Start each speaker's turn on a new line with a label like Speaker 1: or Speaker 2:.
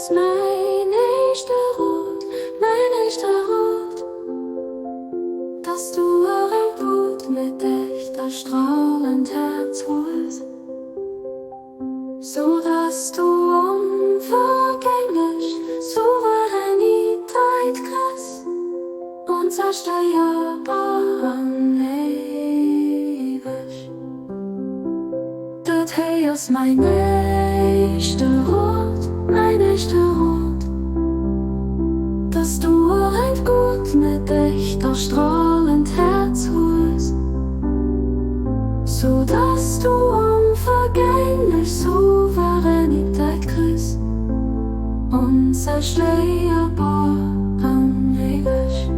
Speaker 1: ist mein echter Rot, dass du ein Blut mit echter strahlend Herz holst, so dass du unvergänglich Souveränität kriegst, unzerstörbar ewig. Das hier ist mein echter Rot, dass du ein Gut mit echter strahlend Herz holst, so dass du unvergänglich Souveränität kriegst, unzerstörbar ewig.